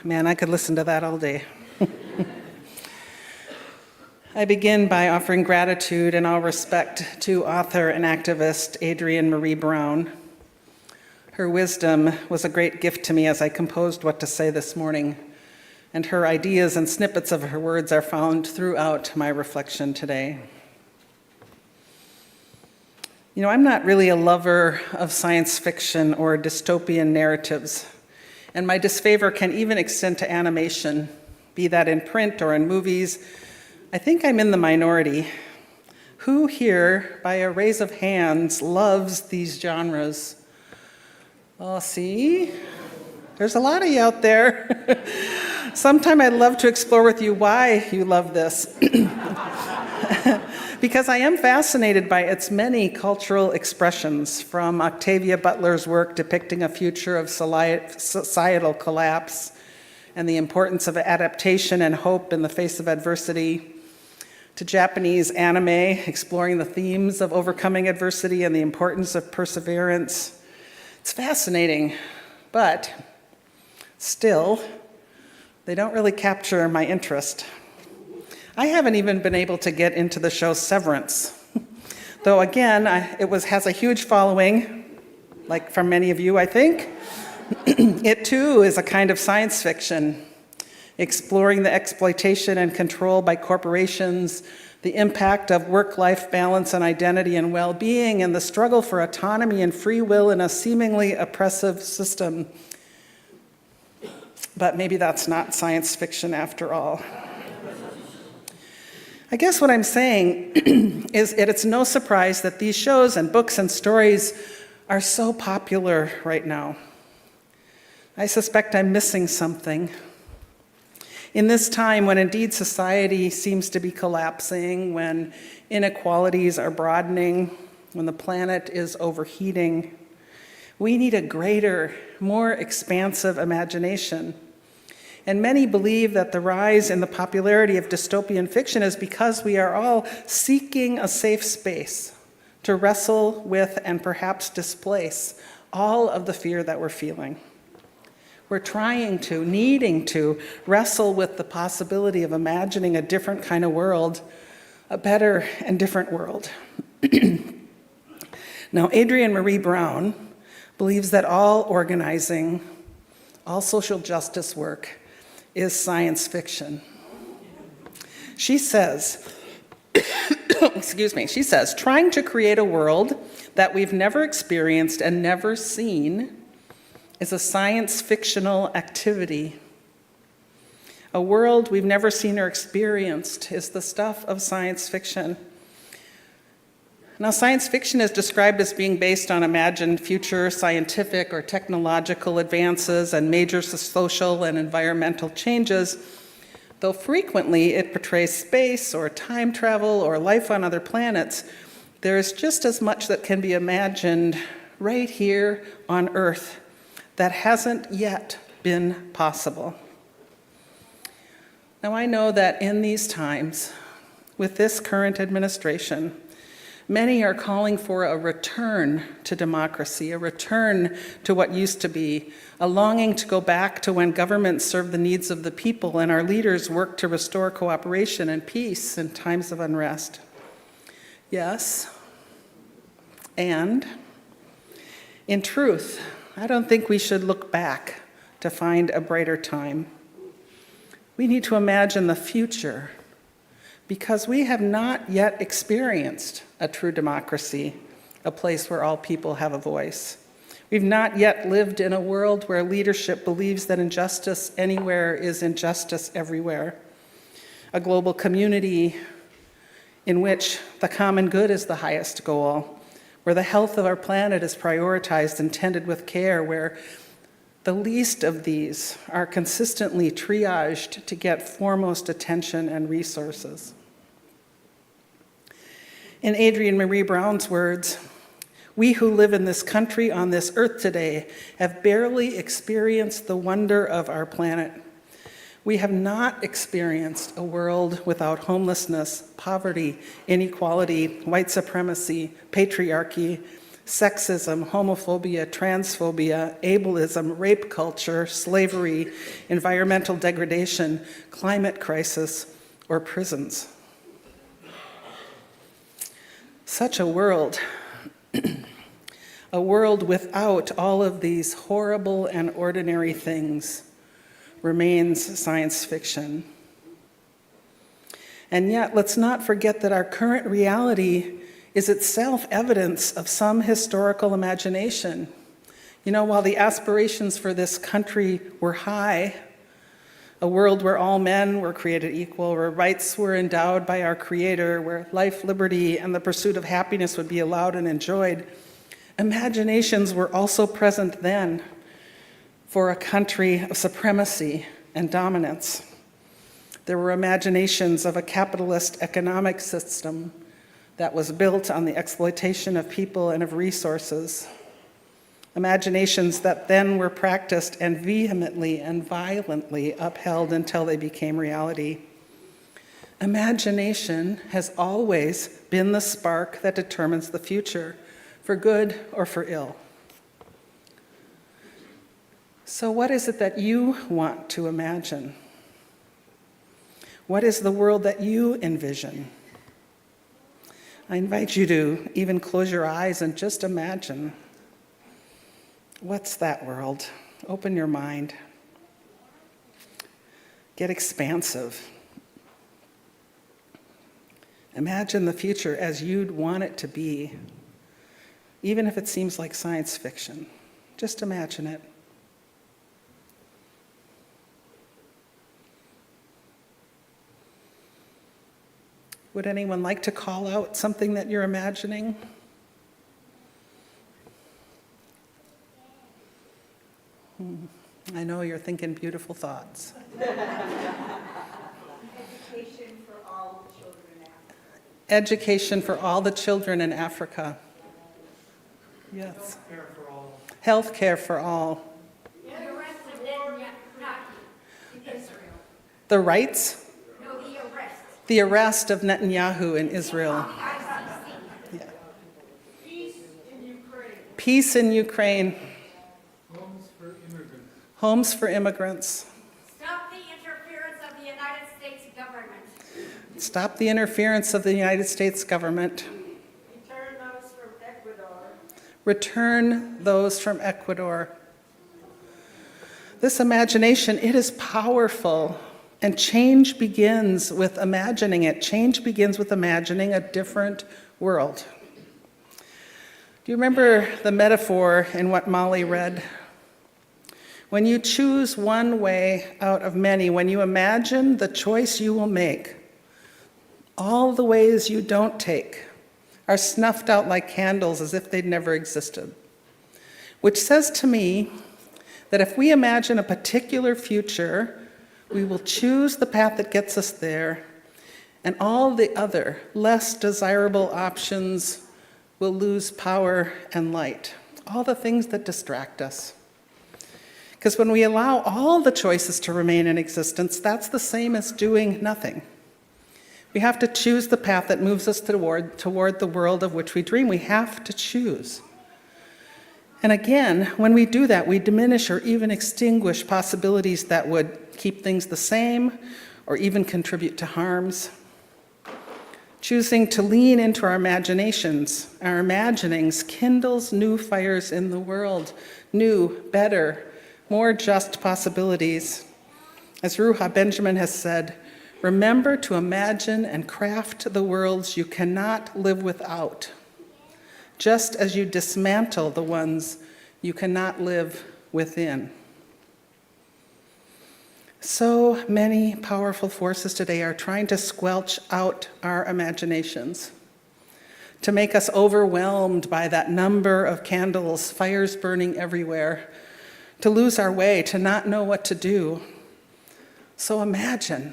Man, I could listen to that all day. I begin by offering gratitude and all respect to author and activist Adrienne Maree Brown. Her wisdom was a great gift to me as I composed what to say this morning, and her ideas and snippets of her words are found throughout my reflection today. You know, I'm not really a lover of science fiction or dystopian narratives, and my disfavor can even extend to animation, be that in print or in movies. I think I'm in the minority. Who here, by a raise of hands, loves these genres? Oh, see? There's a lot of you out there. Sometime I'd love to explore with you why you love this. Because I am fascinated by its many cultural expressions, from Octavia Butler's work depicting a future of societal collapse and the importance of adaptation and hope in the face of adversity, to Japanese anime exploring the themes of overcoming adversity and the importance of perseverance. It's fascinating, but still, they don't really capture my interest. I haven't even been able to get into the show Severance, though again, it has a huge following, like from many of you, I think. It too is a kind of science fiction, exploring the exploitation and control by corporations, the impact of work-life balance and identity and well-being, and the struggle for autonomy and free will in a seemingly oppressive system. But maybe that's not science fiction after all. I guess what I'm saying is it's no surprise that these shows and books and stories are so popular right now. I suspect I'm missing something. In this time when indeed society seems to be collapsing, when inequalities are broadening, when the planet is overheating, we need a greater, more expansive imagination. And many believe that the rise in the popularity of dystopian fiction is because we are all seeking a safe space to wrestle with and perhaps displace all of the fear that we're feeling. We're needing to wrestle with the possibility of imagining a different kind of world, a better and different world. Now, Adrienne Maree Brown believes that all organizing, all social justice work is science fiction. She says, she says, trying to create a world that we've never experienced and never seen is a science-fictional activity. A world we've never seen or experienced is the stuff of science fiction. Now, science fiction is described as being based on imagined future scientific or technological advances and major social and environmental changes, though frequently it portrays space or time travel or life on other planets. There is just as much that can be imagined right here on Earth that hasn't yet been possible. Now, I know that in these times, with this current administration, many are calling for a return to democracy, a return to what used to be, a longing to go back to when governments served the needs of the people and our leaders worked to restore cooperation and peace in times of unrest. Yes, and in truth, I don't think we should look back to find a brighter time. We need to imagine the future, because we have not yet experienced a true democracy, a place where all people have a voice. We've not yet lived in a world where leadership believes that injustice anywhere is injustice everywhere. A global community in which the common good is the highest goal, where the health of our planet is prioritized and tended with care, where the least of these are consistently triaged to get foremost attention and resources. In Adrienne Maree Brown's words, we who live in this country on this earth today have barely experienced the wonder of our planet. We have not experienced a world without homelessness, poverty, inequality, white supremacy, patriarchy, sexism, homophobia, transphobia, ableism, rape culture, slavery, environmental degradation, climate crisis, or prisons. Such a world without all of these horrible and ordinary things remains science fiction. And yet, let's not forget that our current reality is itself evidence of some historical imagination. You know, while the aspirations for this country were high, a world where all men were created equal, where rights were endowed by our Creator, where life, liberty, and the pursuit of happiness would be allowed and enjoyed, imaginations were also present then for a country of supremacy and dominance. There were imaginations of a capitalist economic system that was built on the exploitation of people and of resources. Imaginations that then were practiced and vehemently and violently upheld until they became reality. Imagination has always been the spark that determines the future, for good or for ill. So what is it that you want to imagine? What is the world that you envision? I invite you to even close your eyes and just imagine. What's that world? Open your mind. Get expansive. Imagine the future as you'd want it to be, even if it seems like science fiction. Just imagine it. Would anyone like to call out something that you're imagining? I know you're thinking beautiful thoughts. Education for all the children in Africa. Education for all the children in Africa. Yes. Healthcare for all. Healthcare for all. The arrest of Netanyahu in Israel. The rights? No, the arrest. The arrest of Netanyahu in Israel. ICC. Yeah. Peace in Ukraine. Peace in Ukraine. Homes for immigrants. Homes for immigrants. Stop the interference of the United States government. Stop the interference of the United States government. Return those from Ecuador. Return those from Ecuador. This imagination, it is powerful, and change begins with imagining it. Change begins with imagining a different world. Do you remember the metaphor in what Molly read? When you choose one way out of many, when you imagine the choice you will make, all the ways you don't take are snuffed out like candles as if they'd never existed. Which says to me that if we imagine a particular future, we will choose the path that gets us there, and all the other, less desirable options will lose power and light. All the things that distract us. Because when we allow all the choices to remain in existence, that's the same as doing nothing. We have to choose the path that moves us toward the world of which we dream. We have to choose. And again, when we do that, we diminish or even extinguish possibilities that would keep things the same or even contribute to harms. Choosing to lean into our imaginations, our imaginings, kindles new fires in the world, new, better, more just possibilities. As Ruha Benjamin has said, remember to imagine and craft the worlds you cannot live without, just as you dismantle the ones you cannot live within. So many powerful forces today are trying to squelch out our imaginations, to make us overwhelmed by that number of candles, fires burning everywhere, to lose our way, to not know what to do. So imagine,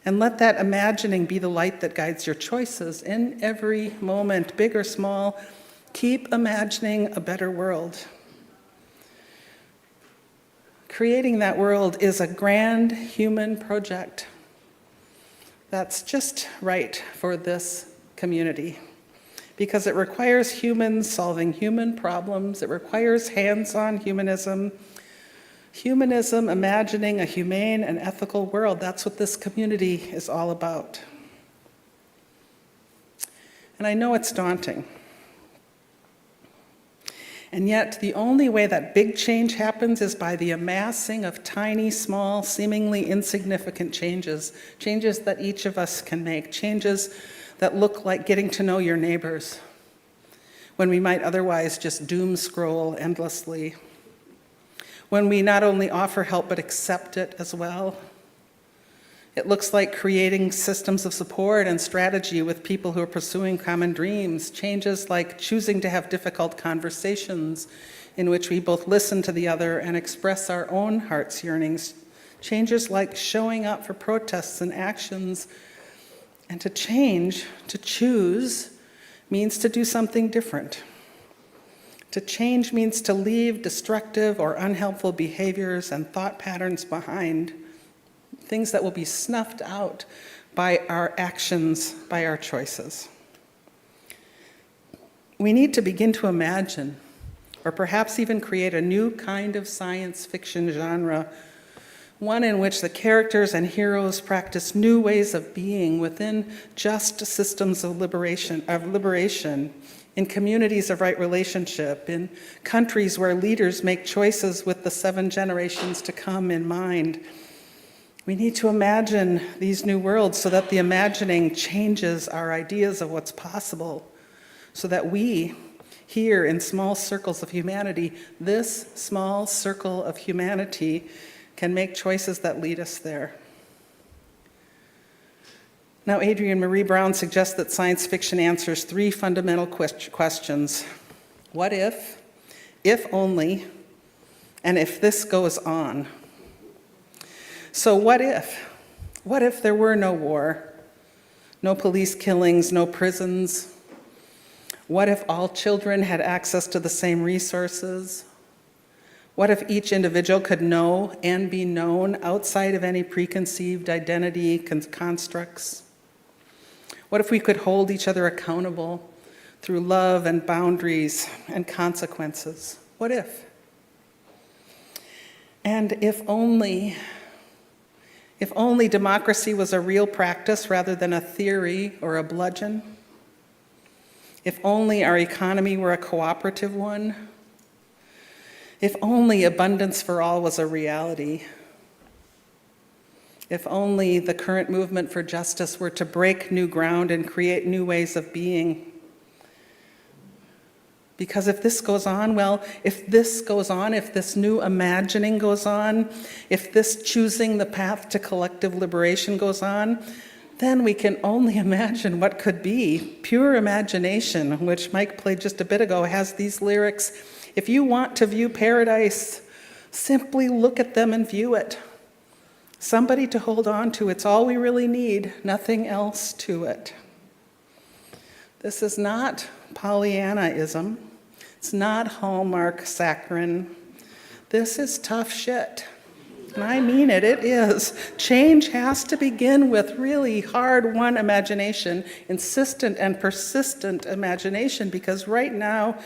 and let that imagining be the light that guides your choices in every moment, big or small. Keep imagining a better world. Creating that world is a grand human project that's just right for this community. because it requires humans solving human problems. It requires hands-on humanism. Humanism, imagining a humane and ethical world. That's what this community is all about. And I know it's daunting. And yet, the only way that big change happens is by the amassing of tiny, small, seemingly insignificant changes. Changes that each of us can make. Changes that look like getting to know your neighbors, when we might otherwise just doom scroll endlessly. When we not only offer help, but accept it as well. It looks like creating systems of support and strategy with people who are pursuing common dreams. Changes like choosing to have difficult conversations in which we both listen to the other and express our own heart's yearnings. Changes like showing up for protests and actions. And to change, to choose, means to do something different. To change means to leave destructive or unhelpful behaviors and thought patterns behind. Things that will be snuffed out by our actions, by our choices. We need to begin to imagine, or perhaps even create a new kind of science fiction genre, one in which the characters and heroes practice new ways of being within just systems of liberation, in communities of right relationship, in countries where leaders make choices with the 7 generations to come in mind. We need to imagine these new worlds so that the imagining changes our ideas of what's possible, so that we, here in small circles of humanity, this small circle of humanity, can make choices that lead us there. Now, Adrienne Maree Brown suggests that science fiction answers 3 fundamental questions. What if only, and if this goes on? So what if? What if there were no war, no police killings, no prisons? What if all children had access to the same resources? What if each individual could know and be known outside of any preconceived identity constructs? What if we could hold each other accountable through love and boundaries and consequences? What if? And if only democracy was a real practice rather than a theory or a bludgeon? If only our economy were a cooperative one? If only abundance for all was a reality? If only the current movement for justice were to break new ground and create new ways of being? Because if this goes on, well, if this new imagining goes on, if this choosing the path to collective liberation goes on, then we can only imagine what could be. Pure imagination, which Mike played just a bit ago, has these lyrics. If you want to view paradise, simply look at them and view it. Somebody to hold on to, it's all we really need, nothing else to it. This is not Pollyannaism. It's not Hallmark saccharine. This is tough shit. And I mean it, it is. Change has to begin with really hard-won imagination, insistent and persistent imagination, because right now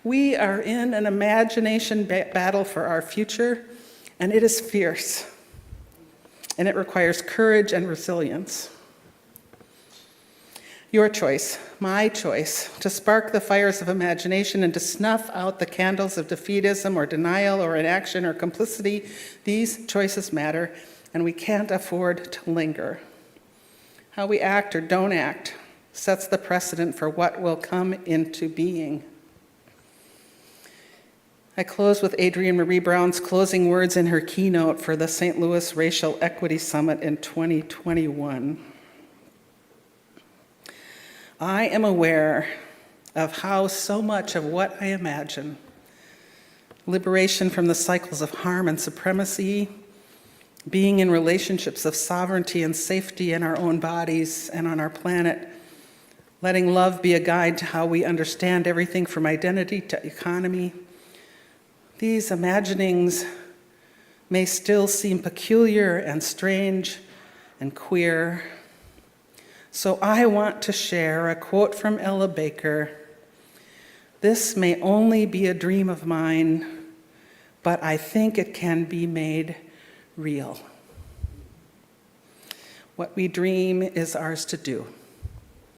we are in an imagination battle for our future, and it is fierce. And it requires courage and resilience. Your choice, my choice, to spark the fires of imagination and to snuff out the candles of defeatism or denial or inaction or complicity, these choices matter, and we can't afford to linger. How we act or don't act sets the precedent for what will come into being. I close with Adrienne Maree Brown's closing words in her keynote for the St. Louis Racial Equity Summit in 2021. I am aware of how so much of what I imagine, liberation from the cycles of harm and supremacy, being in relationships of sovereignty and safety in our own bodies and on our planet, letting love be a guide to how we understand everything from identity to economy. These imaginings may still seem peculiar and strange and queer. So I want to share a quote from Ella Baker. "This may only be a dream of mine, but I think it can be made real." What we dream is ours to do.